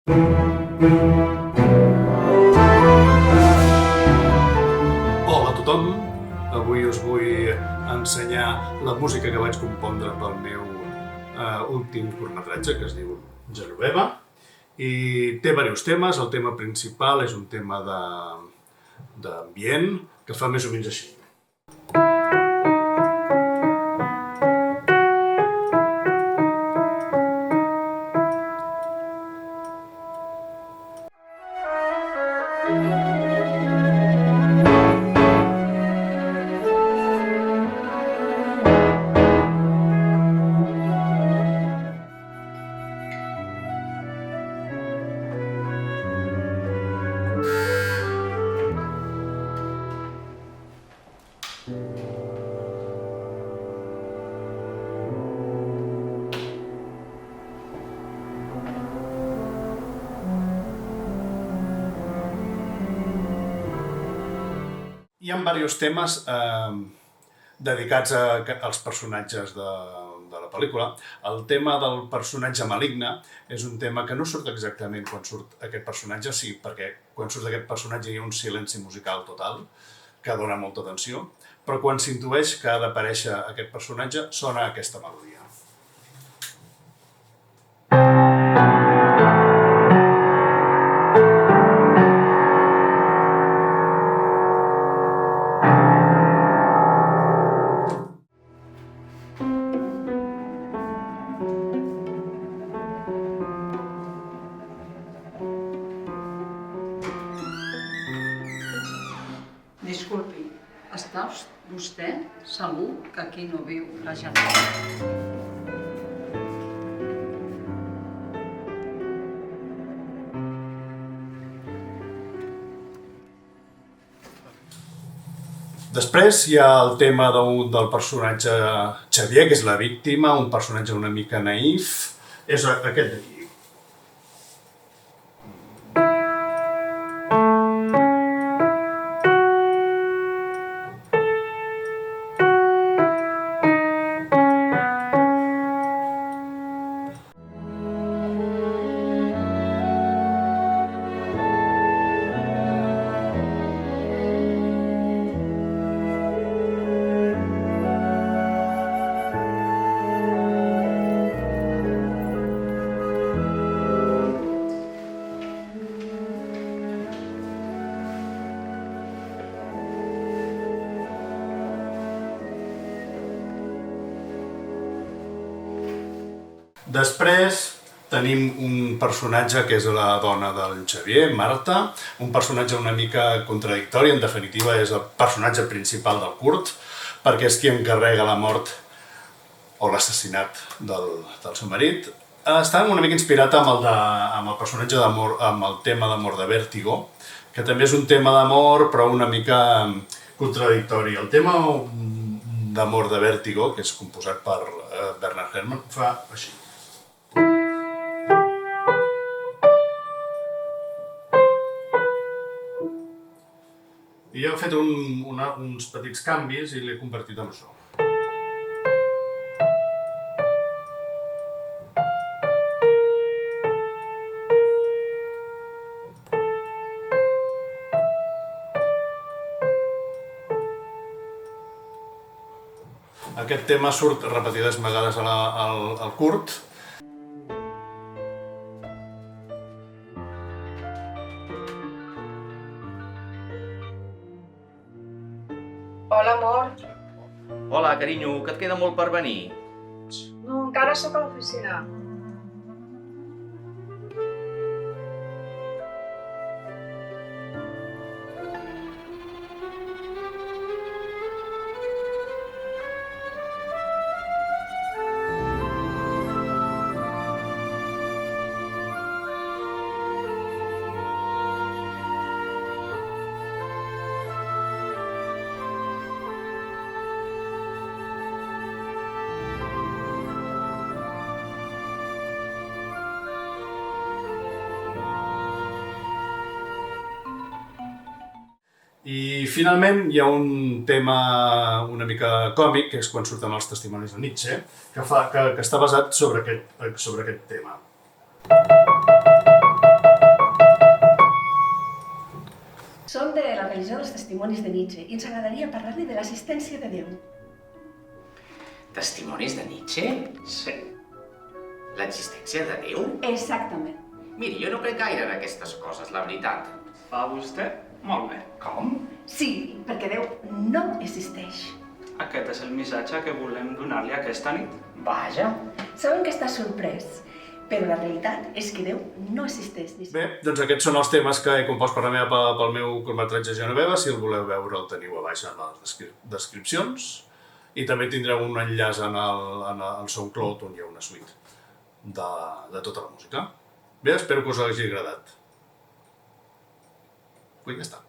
Hola a tothom, avui us vull ensenyar la música que vaig compondre pel meu últim curtmetratge, que es diu Genoveva, i té diversos temes. El tema principal és un tema d'ambient, que fa més o menys així. Hi ha diversos temes dedicats als personatges de la pel·lícula. El tema del personatge maligne és un tema que no surt exactament quan surt aquest personatge, sí, perquè quan surt aquest personatge hi ha un silenci musical total, que dona molta tensió, però quan s'intueix que ha d'aparèixer aquest personatge, sona aquesta melodia. Disculpi, està vostè segur que aquí no viu la Genoveva? Després hi ha el tema del personatge Xavier, que és la víctima, un personatge una mica naïf, és aquest d'aquí. Després tenim un personatge que és la dona del Xavier, Marta, un personatge una mica contradictori, en definitiva és el personatge principal del curt, perquè és qui encarrega la mort o l'assassinat del seu marit. Està una mica inspirat amb el personatge d'amor, amb el tema d'amor de Vértigo, que també és un tema d'amor però una mica contradictori. El tema d'amor de Vértigo, que és composat per Bernard Herrmann, fa així. I jo he fet uns petits canvis i l'he convertit en això. Aquest tema surt repetides vegades al curt. Hola, amor. Hola, carinyo, que et queda molt per venir? No, encara sóc a l'oficina. I finalment hi ha un tema una mica còmic, que és quan surten els testimonis de Nietzsche, que està basat sobre aquest tema. testimonis de Nietzsche i ens agradaria parlar-li de l'assistència de Déu. Testimonis de Nietzsche? Sí. L'existència de Déu? Exactament. Miri, jo no crec gaire en aquestes coses, la veritat. Fa vostè? Molt bé. Com? Sí, perquè Déu no existeix. Aquest és el missatge que volem donar-li aquesta nit. Vaja. Sabem que estàs sorprès, però la realitat és que Déu no existeix. Bé, doncs aquests són els temes que he compost pel meu curtmetratge Genoveva. Si el voleu veure el teniu a baix en les descripcions. I també tindreu un enllaç en el SoundCloud on hi ha una suite de tota la música. Bé, espero que us hagi agradat. Pues ja està.